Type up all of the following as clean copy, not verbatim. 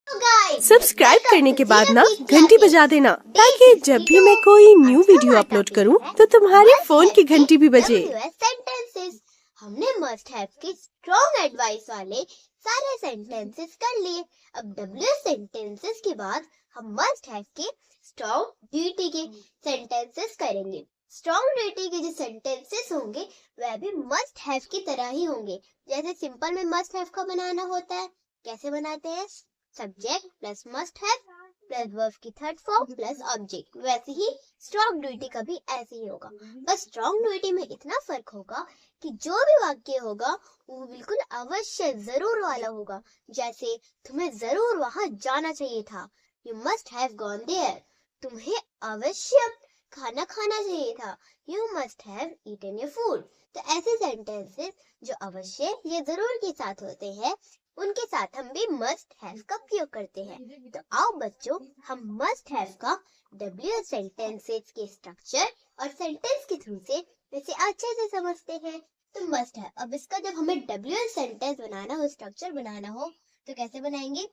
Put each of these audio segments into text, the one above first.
Subscribe करने के बाद ना घंटी बजा देना, ताकि जब भी मैं कोई न्यू वीडियो अपलोड करूं तो तुम्हारे फोन की घंटी भी बजे। सेंटेंसेस हमने मस्ट हैव के स्ट्रॉन्ग एडवाइस वाले सारे सेंटेंसेस कर लिए। अब डब्ल्यू सेंटेंसेस के बाद हम मस्ट हैव के स्ट्रॉन्ग ड्यूटी के सेंटेंसेस करेंगे। स्ट्रॉन्ग ड्यूटी के जो सेंटेंसेस होंगे वह भी मस्ट हैव की तरह ही होंगे। जैसे सिंपल में मस्ट हैव का बनाना होता है, कैसे बनाते हैं? Subject plus must have plus verb की थर्ड फॉर्म प्लस ऑब्जेक्ट। वैसे ही स्ट्रॉन्ग ड्यूटी का भी ऐसे ही होगा। बस स्ट्रॉन्ग ड्यूटी में इतना फर्क होगा कि जो भी वाक्य होगा वो बिल्कुल अवश्य जरूर वाला होगा। जैसे तुम्हें जरूर वहां जाना चाहिए था, you must have gone there. तुम्हें अवश्य खाना खाना चाहिए था, you must have eaten your food. तो ऐसे सेंटेंसेस जो अवश्य या जरूर के साथ होते हैं उनके साथ हम भी मस्ट हैव का प्रयोग करते हैं। तो आओ बच्चों, हम मस्ट हैव का डब्ल्यू सेंटेंसेस के स्ट्रक्चर और सेंटेंस के थ्रू से इसे अच्छे से समझते हैं। तो मस्ट हैव, अब इसका जब हमें डब्ल्यू सेंटेंस बनाना हो, स्ट्रक्चर बनाना हो, तो कैसे बनाएंगे?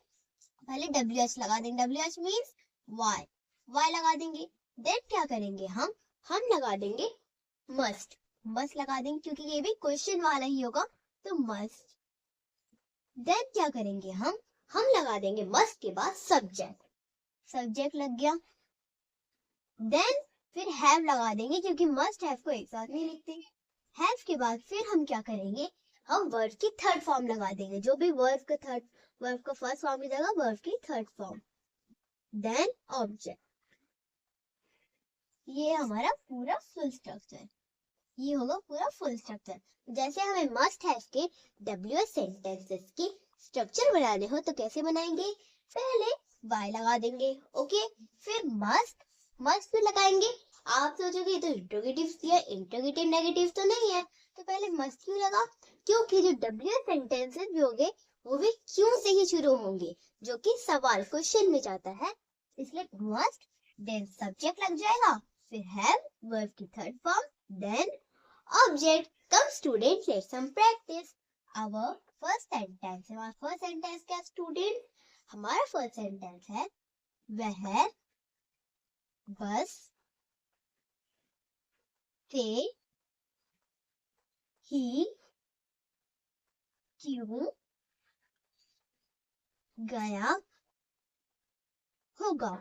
पहले डब्ल्यू एच लगा देंगे। W H means why, why लगा देंगे। देन क्या करेंगे? हम लगा देंगे मस्ट, मस्ट लगा देंगे क्योंकि ये भी क्वेश्चन वाला ही होगा, तो मस्ट। देन क्या करेंगे? हम लगा देंगे मस्ट के बाद सब्जेक्ट, सब्जेक्ट लग गया। देन फिर हैव लगा देंगे क्योंकि मस्ट हैव को एक साथ नहीं लिखते। हैव के बाद फिर हम क्या करेंगे? हम वर्ब की थर्ड फॉर्म लगा देंगे। जो भी वर्ब का फर्स्ट फॉर्म की जगह वर्ब की थर्ड फॉर्म। Then object. ये हमारा पूरा फुल स्ट्रक्चर, ये होगा पूरा फुल स्ट्रक्चर। जैसे हमें मस्ट हैव के डब्ल्यू सेंटेंसेस की स्ट्रक्चर बनाने हो तो कैसे बनाएंगे? पहले वाई लगा देंगे, ओके। फिर मस्ट भी लगाएंगे। आप सोचोगे तो इंट्रोगेटिव या इंट्रोगेटिव नेगेटिव तो नहीं है, तो पहले मस्ट क्यों लगा? क्योंकि जो डब्ल्यू सेंटेंसेस भी होंगे वो भी क्यों से ही शुरू होंगे, जो कि सवाल क्वेश्चन में जाता है। इसलिए मस्ट, देन सब्जेक्ट लग जाएगा, फिर हैव वर्ब की third form, then object. Come students, let's some practice. Our first sentence है, हमारा first sentence क्या student? हमारा first sentence है वह बस से ही क्यों गया होगा।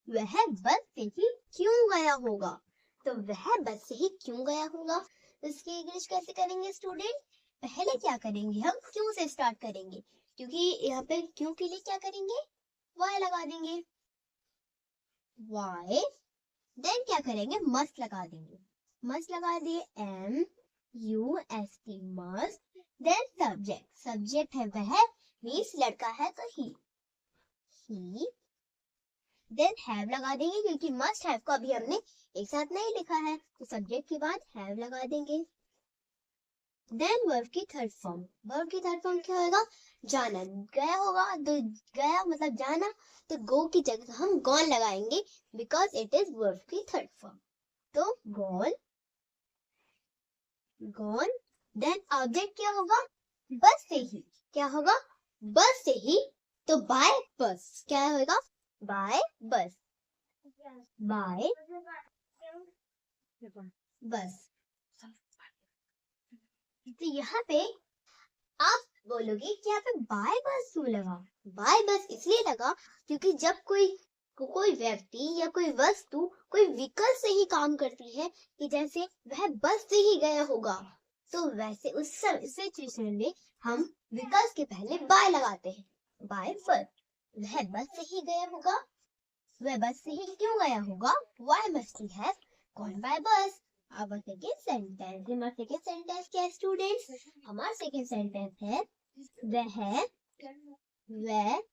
वह बस से ही क्यों गया होगा। तो वह बस से ही क्यों गया होगा, इसकी इंग्लिश कैसे करेंगे स्टूडेंट? पहले क्या करेंगे? हम क्यों से स्टार्ट करेंगे, क्योंकि यहाँ पे क्यों के लिए क्या करेंगे? वाई लगा देंगे, वाई। देन क्या करेंगे? मस्ट लगा देंगे, मस्ट लगा दिए, M U S T, must. Then subject, subject है वह, मीन्स लड़का है तो ही। देन हैव लगा देंगे क्योंकि मस्ट हैव को अभी हमने एक साथ नहीं लिखा है, तो सब्जेक्ट के बाद हैव लगा देंगे। देन वर्ब की थर्ड फॉर्म, वर्ब की थर्ड फॉर्म क्या होगा? जाना, गया होगा, तो गया मतलब जाना, तो गो की जगह हम गॉन लगाएंगे बिकॉज इट इज वर्ब की थर्ड फॉर्म। तो गॉन, गॉन। देन ऑब्जेक्ट क्या होगा? बस से ही, क्या होगा? बस से ही, तो बाय बस क्या होगा? बाय बस, बाय बस। तो यहाँ पे आप बोलोगे कि यहाँ पे बाय बस क्यों लगा? बाय बस इसलिए लगा क्योंकि जब कोई व्यक्ति या कोई वस्तु कोई व्हीकल से ही काम करती है, कि जैसे वह बस से ही गया होगा, तो वैसे उस सिचुएशन में हम व्हीकल्स के पहले बाय लगाते हैं, बाय बस। वह बस से ही गया होगा, वह बस से ही क्यों गया होगा? Why must he have gone by bus? अब सेकेंड सेंटेंस, हमारा सेकेंड सेंटेंस क्या है स्टूडेंट्स? हमारा सेकेंड सेंटेंस है वह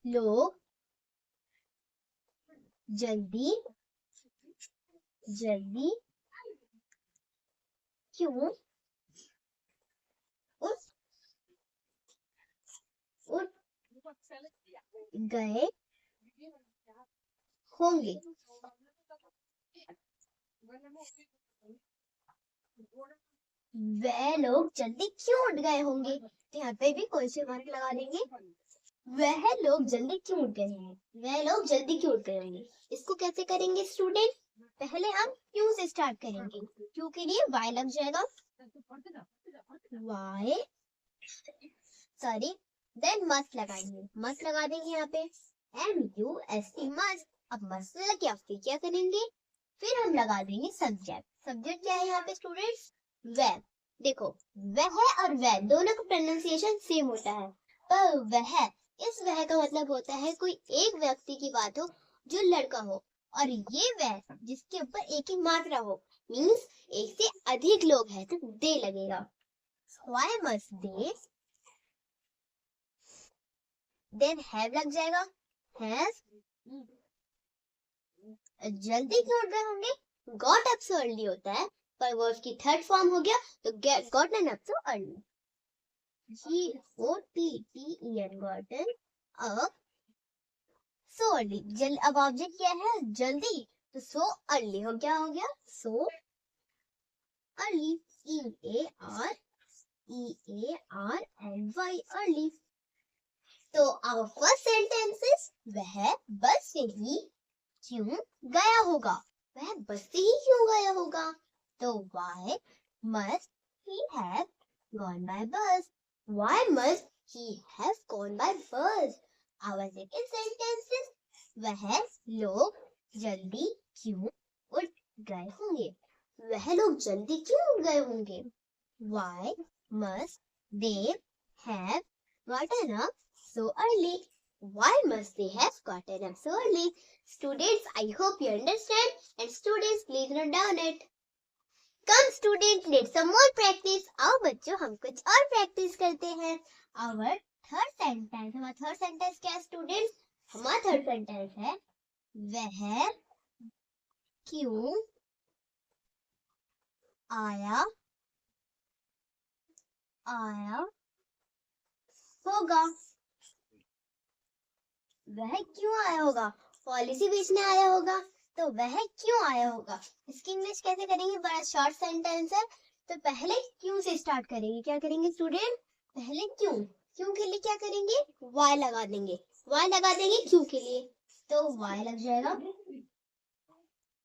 लोग जल्दी क्यों उठ गए होंगे। वह लोग जल्दी क्यों उठ गए होंगे? तो यहाँ पे भी क्वेश्चन मार्क लगा देंगे। वह लोग जल्दी क्यों उठ गए हैं, वह लोग जल्दी क्यों उठ गए होंगे, इसको कैसे करेंगे स्टूडेंट? पहले हम क्यों से स्टार्ट करेंगे, क्यों के लिए वाई लग जाएगा, वाई सॉरी, देन मस्ट लगाएंगे, मस्ट लगा देंगे यहाँ पे MUST मस्ट। अब मस्ट लग गया, फिर क्या करेंगे, फिर हम लगा देंगे सब्जेक्ट। सब्जेक्ट क्या है यहाँ पे स्टूडेंट्स, वह। देखो वह और वह दोनों का प्रोनाउंसिएशन सेम होता है, पर वह, इस वह का मतलब होता है कोई एक व्यक्ति की बात हो जो लड़का हो, और ये वह जिसके ऊपर एक ही मात्रा हो, मीन्स एक से अधिक लोग हैं तो दे लगेगा। Why must they, then have लग जाएगा, हैज। जल्दी क्यों उठ गए होंगे, गॉट अप सो अर्ली होता है, पर वो उसकी थर्ड फॉर्म हो गया तो gotten up so early, GOTTEN gotten up so early. अब ऑब्जेक्ट क्या है, जल्दी, तो सो अर्ली हो क्या हो गया, सो अर्ली, EARLY अर्ली। तो आवर फर्स्ट सेंटेंस इज वह बस से ही क्यों गया होगा, वह बस से ही क्यों गया होगा, तो why must he have gone by bus, why must he have gone by bus। our second sentence is वह लोग जल्दी क्यों उठ गए होंगे, वह लोग जल्दी क्यों उठ गए होंगे, why must they have gotten up so early, why must they have gotten up so early। Students, I hope you understand, and students please note down it। Come students, let's some more practice। आओ बच्चों हम कुछ और practice करते हैं। Our third sentence, हमारा third sentence क्या है स्टूडेंट्स, हमारा थर्ड सेंटेंस है वह क्यों आया होगा, वह क्यों आया होगा, पॉलिसी बेचने आया होगा, तो वह क्यों आया होगा। इसकी इंग्लिश कैसे करेंगे, बड़ा शॉर्ट सेंटेंस है, तो पहले क्यों से स्टार्ट करेंगे, क्या करेंगे स्टूडेंट, पहले क्यों, क्यों के लिए क्या करेंगे, वाई लगा देंगे, वाई लगा देंगे क्यों के लिए, तो वाई लग जाएगा,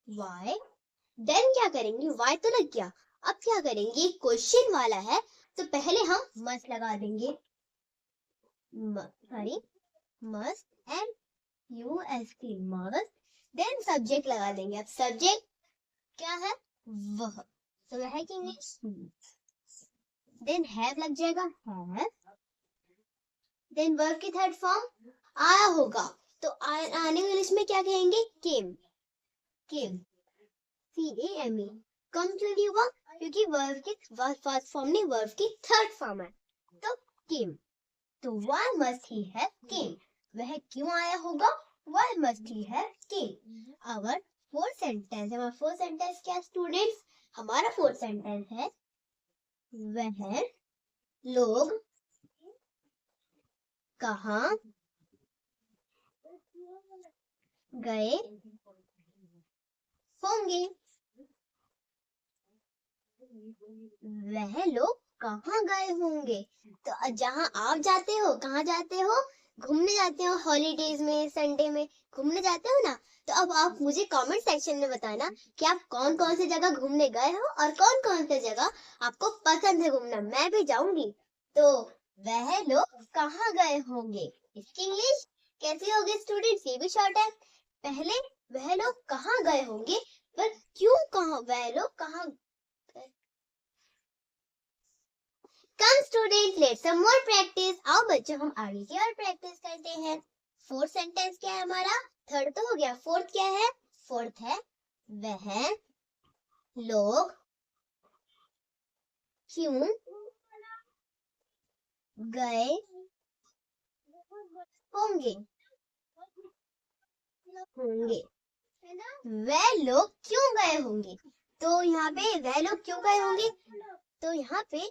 वाई। देन क्या करेंगे, वाई तो लग गया, अब क्या करेंगे, क्वेश्चन वाला है तो पहले हम मस्ट लगा देंगे, sorry must, MUST must, then subject लगा देंगे। अब सब्जेक्ट क्या है, वह, तो वह की इंग्लिश, देन हैव लग जाएगा, हैव, देन वर्ब की थर्ड फॉर्म आया होगा, तो आने को इंग्लिश में क्या कहेंगे, केम, केम, CAME, कम क्यों नहीं हुआ, क्योंकि वर्ब की फर्स्ट फॉर्म नहीं, वर्ब की थर्ड फॉर्म है, तो केम। तो why must he have came, वह क्यों आया होगा, why must he have came। our fourth sentence, हमारा फोर्थ सेंटेंस क्या स्टूडेंट्स, हमारा फोर्थ सेंटेंस है वह लोग कहाँ गए होंगे, वह लोग कहाँ गए होंगे, तो जहाँ आप जाते हो, कहाँ जाते हो, घूमने जाते हो, हॉलीडेज में, संडे में घूमने जाते हो ना, तो अब आप मुझे कमेंट सेक्शन में बताना कि आप कौन कौन सी जगह घूमने गए हो और कौन कौन सी जगह आपको पसंद है घूमना, मैं भी जाऊंगी। तो वह लोग कहाँ गए होंगे, इसकी इंग्लिश कैसी होगी स्टूडेंट्स, ये भी शॉर्ट है, पहले वह लोग कहाँ गए होंगे, पर क्यों कहाँ, वह लोग कहाँ। Come student, let's some more practice. आओ बच्चों हम आगे की और प्रैक्टिस करते हैं। फोर्थ सेंटेंस क्या है हमारा, थर्ड तो हो गया, फोर्थ क्या है, फोर्थ है वह लोग क्यों गए होंगे, वह लोग क्यों गए होंगे, तो यहाँ पे वह लोग क्यों गए होंगे, तो यहाँ पे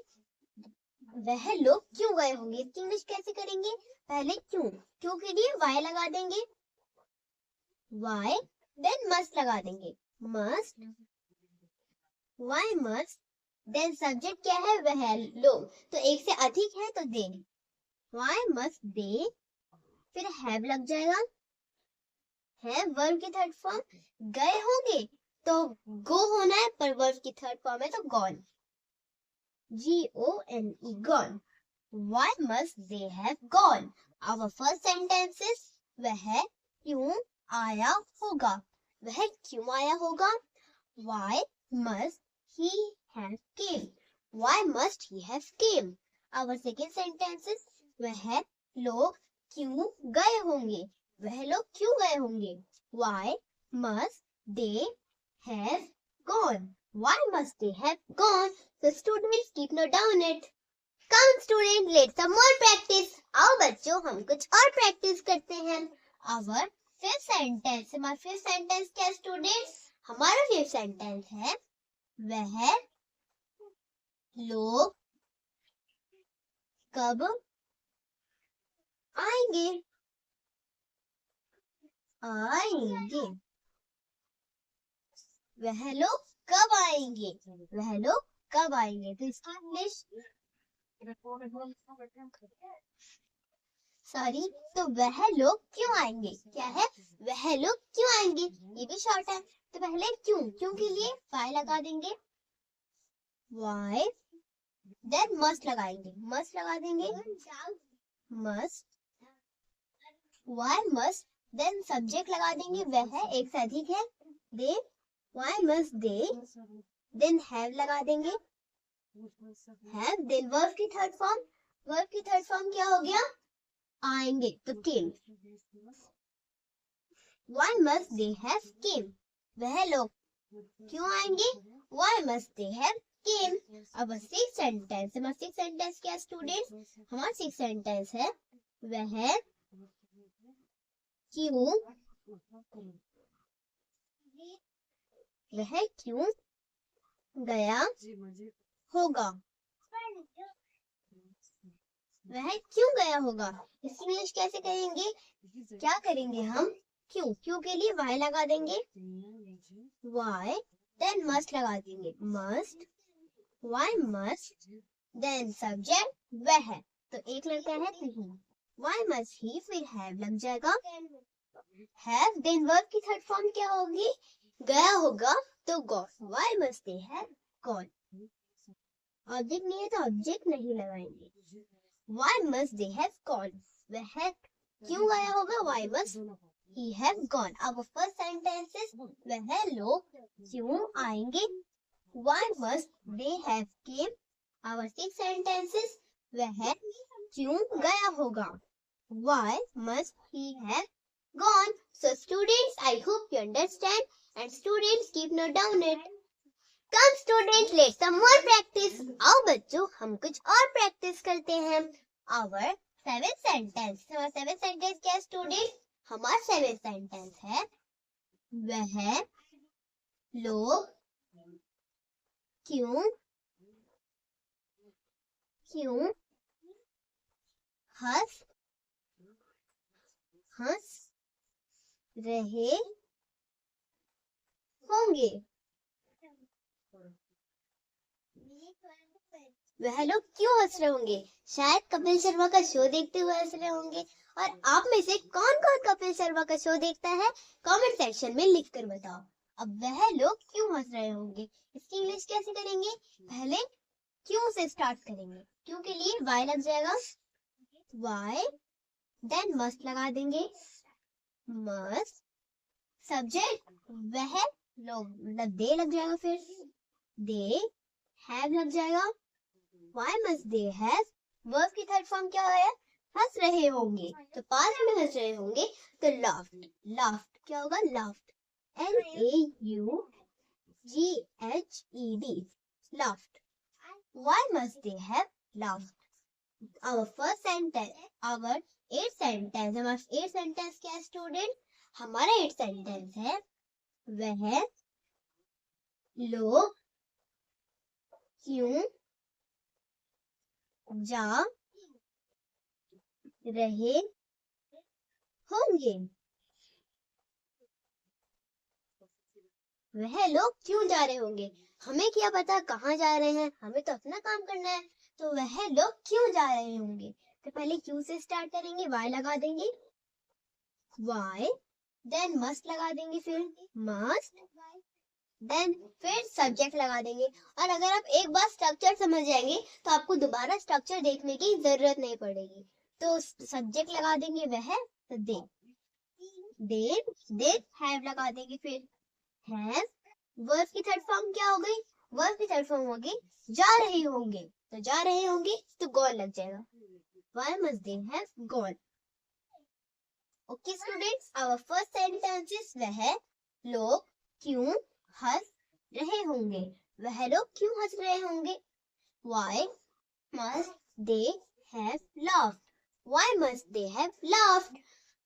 वह लोग क्यों गए होंगे, इसकी इंग्लिश कैसे करेंगे, पहले क्यों, क्यों के लिए वाई लगा देंगे, वाई, देन मस्ट लगा देंगे, must, why must then subject क्या है, वह लोग, तो एक से अधिक है तो दे। Why must they, फिर have लग जाएगा, है वर्ब की थर्ड फॉर्म, गए होंगे तो गो होना है, पर वर्ब की थर्ड फॉर्म है तो gone, Gone, gone. Why must they have gone? Our first sentence is वह क्यों आया होगा, वह क्यों आया होगा। Why must he have came? Why must he have came? Our second sentence is वह लोग क्यों गए होंगे, वह लोग क्यों गए होंगे। Why must they have gone? Why must they have gone? So students keep note down it. Come student, let's some more practice. आओ बच्चों हम कुछ और प्रैक्टिस करते हैं। Our fifth sentence, हमारा fifth sentence क्या है students? हमारा fifth sentence है वह लोग कब आएंगे, आएंगे, वह लोग कब आएंगे, वह लोग कब आएंगे। तो इसकी इंग्लिश तो वह लोग क्यों आएंगे, क्या है, वह लोग क्यों आएंगे, ये भी शॉर्ट है। तो पहले क्यों, क्यों के लिए why लगा देंगे, why, then must लगाएंगे, must लगा देंगे, must, why must, then subject लगा देंगे, वह एक से अधिक है, they, why must they, then have लगा देंगे, have, then verb की थर्ड फॉर्म, वर्ब की थर्ड फॉर्म क्या हो गया, आएंगे तो came। Why must they have came? वह लोग क्यों आएंगे, why must they have came? अब सिक्स सेंटेंस, हमारा सिक्स सेंटेंस क्या स्टूडेंट्स, हमारा सिक्स सेंटेंस है वह क्यों, वह क्यों गया होगा, वह क्यों गया होगा। इसकी इंग्लिश कैसे करेंगे, क्या करेंगे हम, क्यों, क्यों के लिए why लगा देंगे, why, then must लगा देंगे, must, why must, then subject वह, तो एक लड़का है तो he, why must he, फिर have लग जाएगा, have, then verb की थर्ड फॉर्म क्या होगी, गया होगा तो gone, why must they have gone। Object नहीं है तो ऑब्जेक्ट नहीं लगाएंगे, why must they have gone, वह क्यों गया होगा, why must he have gone। अब फर्स्ट सेंटेंस इज वह लोग क्यों आएंगे, why must they have came। our sixth sentence is वह क्यों गया होगा, why must he have gone। so students, I hope you understand and students keep note down it. Come student, let's some more practice। आओ बच्चों हम कुछ और practice करते हैं। our seventh sentence, हमारा seventh sentence क्या है स्टूडेंट, हमारा सेवेंथ सेंटेंस है वह लोग क्यों, क्यों हंस, हंस रहे होंगे, वह लोग क्यों हंस रहे होंगे, शायद कपिल शर्मा का शो देखते हुए हंस रहे होंगे। और आप में से कौन कौन कपिल शर्मा का शो देखता है, कमेंट सेक्शन में लिख कर बताओ। अब वह लोग क्यों हंस रहे होंगे, इसकी इंग्लिश कैसे करेंगे, पहले क्यों से स्टार्ट करेंगे, क्यों के लिए why लग जाएगा, why, then must लगा देंगे, must, सब्जेक्ट वह लोग मतलब they लग जाएगा, फिर they, have लग जाएगा, why must they have, verb की थर्ड फॉर्म क्या है, हंस रहे होंगे, तो पास्ट में हंस रहे होंगे तो laughed, laughed क्या होगा, laughed, laughed, laughed। why must they have laughed। our first sentence, our eighth sentence, हमारा eighth sentence क्या है स्टूडेंट, हमारा eighth sentence है वह लोग क्यों जा रहे होंगे, वह लोग क्यों जा रहे होंगे, हमें क्या पता कहाँ जा रहे हैं, हमें तो अपना काम करना है। तो वह लोग क्यों जा रहे होंगे? तो पहले क्यों से स्टार्ट करेंगे, वाई लगा देंगे, वाई, देन मस्ट लगा देंगे, फिर मस्ट, देन फिर सब्जेक्ट लगा देंगे। और अगर आप एक बार स्ट्रक्चर समझ जाएंगे तो आपको दोबारा स्ट्रक्चर देखने की जरूरत नहीं पड़ेगी। तो सब्जेक्ट लगा देंगे वह, तो दे हैव लगा देंगे, फिर हैव, वर्ब की थर्ड फॉर्म क्या हो गई? वर्ब की थर्ड फॉर्म होगी जा रहे होंगे, तो जा रहे होंगे तो गॉन लग जाएगा, why must they have gone? Okay students, our first sentence is वह लोग क्यों हंस रहे होंगे, वह लोग क्यों हंस रहे होंगे, why must they have laughed, why must they have laughed?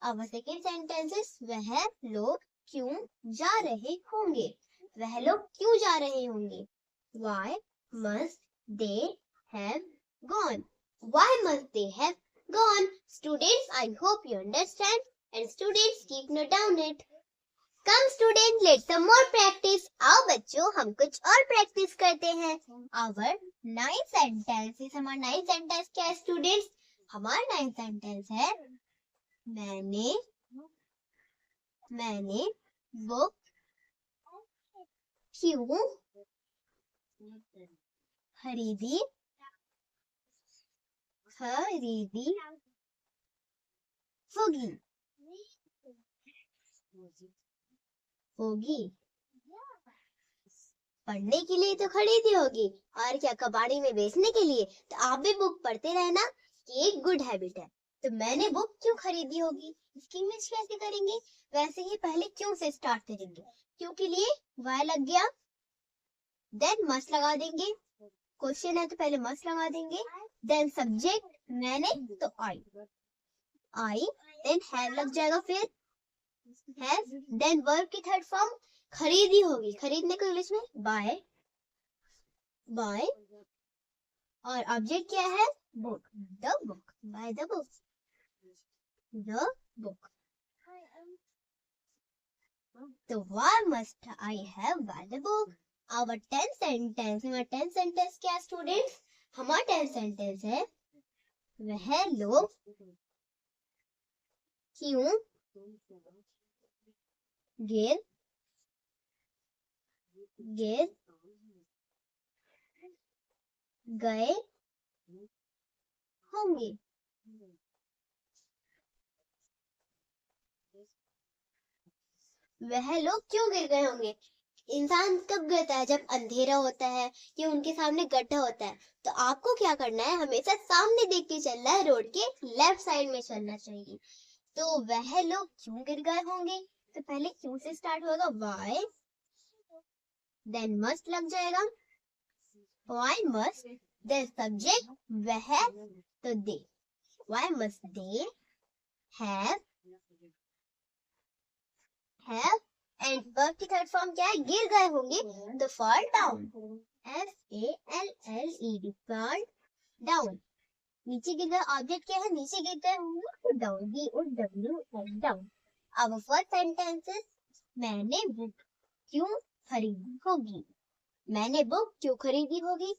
Our second sentence is वह लोग क्यों जा रहे होंगे, वह लोग क्यों जा रहे होंगे, why must they have gone, why must they have gone? Students, I hope you understand, and students keep note down it. Come student, let's some more practice. आओ बच्चों हम कुछ और practice करते हैं. Our ninth sentence is, हमारा ninth sentence क्या है students? हमारा ninth sentence है मैंने बुक क्यों खरीदी होगी, पढ़ने के लिए तो खरीदी होगी, और क्या कबाड़ी में बेचने के लिए? तो आप भी बुक पढ़ते रहना, ये एक गुड हैबिट है। तो मैंने बुक क्यों खरीदी होगी, इसकी इंग्लिश कैसे करेंगे? वैसे ही पहले क्यों से स्टार्ट करेंगे, क्यों के लिए वाई लग गया, देन मस्ट लगा देंगे, क्वेश्चन है तो पहले मस्ट लगा देंगे, देन सब्जेक्ट मैंने तो आई, देन हैव लग जाएगा, फिर हैव, देन वर्ब की थर्ड फॉर्म खरीदी होगी, खरीदने को इंग्लिश में बाय, और ऑब्जेक्ट क्या है? Book, the book, by the book, तो why must I have buy the book? Our 10th sentence, हमारा 10th sentence क्या है स्टूडेंट्स? हमारा 10th sentence है वह लोग क्यों गिर गए होंगे, वह लोग क्यों गिर गए होंगे? इंसान कब गिरता है? जब अंधेरा होता है या उनके सामने गड्ढा होता है। तो आपको क्या करना है? हमेशा सामने देख के चलना है, रोड के लेफ्ट साइड में चलना चाहिए। तो वह लोग क्यों गिर गए होंगे, तो पहले क्यों से स्टार्ट होगा, वाई, देन मस्ट लग जाएगा, वाई मस्ट, देन सब्जेक्ट वह, तो they, why must they have, and verb की थर्ड फॉर्म क्या है? गिर गए होंगे, तो fall down, FALLED, fall down, नीचे गिर गए, ऑब्जेक्ट क्या है? नीचे गिर गए होंगे, डाउन, DOWN, डाउन। अब फर्स्ट सेंटेंस इज मैंने बुक क्यों खरीदी होगी, मैंने बुक क्यों खरीदी होगी,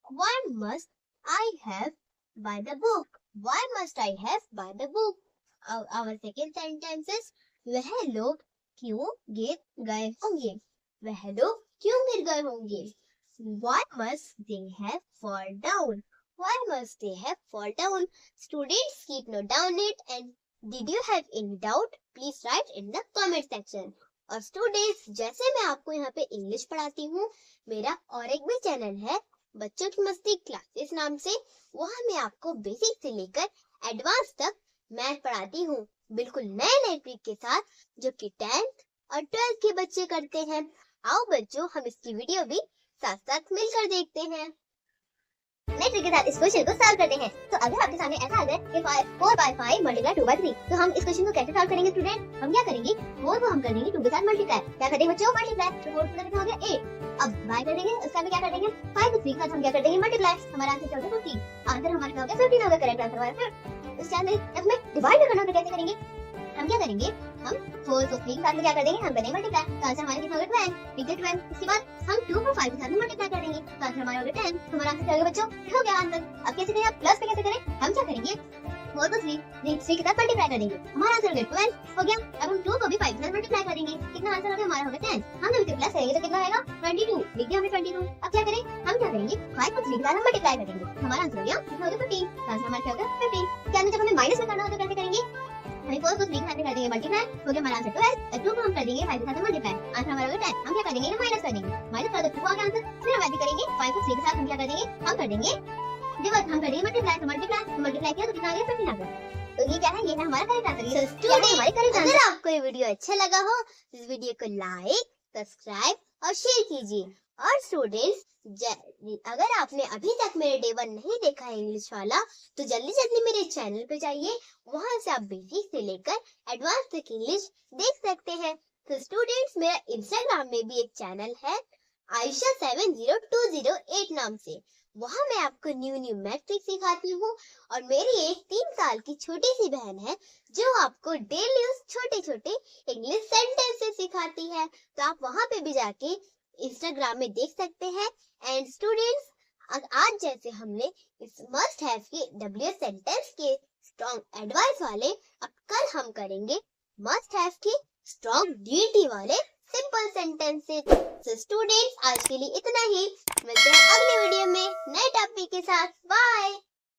why must I have buy the book, why must I have buy the book? Our second sentence is वह लोग क्यों गिर गए होंगे, वह लोग क्यों गिर गए होंगे, why must they have fall down, why must they have fall down? Students, keep note down it, and did you have any doubt? Please write in the comment section. और स्टूडेंट्स, जैसे मैं आपको यहाँ पे इंग्लिश पढ़ाती हूँ, मेरा और एक भी चैनल है बच्चों की मस्ती क्लासेस नाम से, वहाँ मैं आपको बेसिक से लेकर एडवांस तक मैथ पढ़ाती हूँ, बिल्कुल नए ट्रिक के साथ, जो कि 10th और 12th के बच्चे करते हैं। आओ बच्चों, हम इसकी वीडियो भी साथ साथ मिलकर देखते हैं। नए ट्रिक के साथ इस क्वेश्चन को सॉल्व करते हैं। तो अगर आपके सामने ऐसा आ जाए कि 4 by 5 मल्टीप्लाई 2 by 3, तो हम इस क्वेश्चन को कैसे सॉल्व करेंगे स्टूडेंट? हम क्या करेंगे? 4 को हम कर देंगे 2 के साथ मल्टीप्लाई, क्या कर देंगे बच्चों? मल्टीप्लाई, तो 4 कितना हो गया 8। अब y कर देंगे, उसका भी क्या कर देंगे? 5 को 3 के साथ हम क्या कर देंगे? मल्टीप्लाई, हमारा आंसर क्या हो गया? 15। आंसर हमारा क्या हो गया? 15 हो गया, करेक्ट आंसर हमारा। इसके अंदर इसमें डिवाइड करना तो कैसे करेंगे? हम क्या करेंगे? हम 4 को 3 के साथ में क्या कर देंगे, हम करेंगे मल्टीप्लाई, तो आंसर हमारा कितना होगा 12, ठीक है 12। इसके बाद हम 2 को 5 के साथ में मल्टीप्लाई कर देंगे, तो आंसर हमारा होगा 10। हमारा आंसर क्या होगा बच्चों, हो गया आंसर। अब कैसे करें, आप प्लस पे कैसे करें, हम क्या करेंगे 4 को 3 के साथ मल्टीप्लाई कर देंगे, हमारा आंसर हो गया 12 हो गया। अब हम 2 को भी 5 के साथ मल्टीप्लाई करेंगे, कितना आंसर होगा, हमारा होगा 10। हम जब इसे प्लस करेंगे तो कितना आएगा 22, लिख दिया हमने 22। अब क्या करें, हम क्या करेंगे 5 को 3 के साथ हम मल्टीप्लाई करेंगे, हमारा आंसर हो गया कितना होगा 15, आंसर हमारा क्या होगा 15। क्या जब हमें माइनस में करना हो तो कैसे करेंगे, हमें 4 को 3 के साथ कर देंगे मल्टीप्लाई, हो गया हमारा आंसर 12। 2 को हम कर देंगे 5 के साथ मल्टीप्लाई, आंसर हमारा होगा 10। हम क्या कर देंगे, माइनस कर देंगे, माइनस कर दो 2 आ गया आंसर। फिर हम ऐसे करेंगे 5 को 3 के साथ हम क्या कर देंगे, हम कर देंगे डिवाइड, हम कर देंगे मल्टीप्लाई, तो मल्टीप्लाई किया तो कितना आ गया 15 आ गया। तो ये क्या है, ये है हमारा करेक्ट आंसर। ये हमारे करेक्ट आंसर। अगर आपको ये वीडियो अच्छा लगा हो इस वीडियो को लाइक, सब्सक्राइब और शेयर कीजिए। और स्टूडेंट्स, अगर आपने अभी तक मेरे डे 1 नहीं देखा है इंग्लिश वाला, तो जल्दी जल्दी मेरे चैनल पे जाइए, वहां से आप बेसिक से लेकर एडवांस तक इंग्लिश देख सकते हैं। तो स्टूडेंट्स, मेरा इंस्टाग्राम में भी एक चैनल है आयशा 70208 नाम से, वहाँ मैं आपको न्यू मैट्रिक सिखाती हूँ। और मेरी एक 3 साल की छोटी सी बहन है जो आपको डेली छोटे छोटे इंग्लिश सेंटेंसेस सिखाती है, तो आप वहाँ पे भी जाके इंस्टाग्राम में देख सकते हैं। एंड स्टूडेंट्स, आज जैसे हमने इस मस्ट हैव के WH सेंटेंस के स्ट्रॉन्ग एडवाइस वाले, अब कल हम करेंगे मस्ट हैव के स्ट्रॉन्ग DT वाले सिंपल सेंटेंसेस। तो स्टूडेंट्स, आज के लिए इतना ही, मिलते हैं अगले वीडियो में नए टॉपिक के साथ। बाय।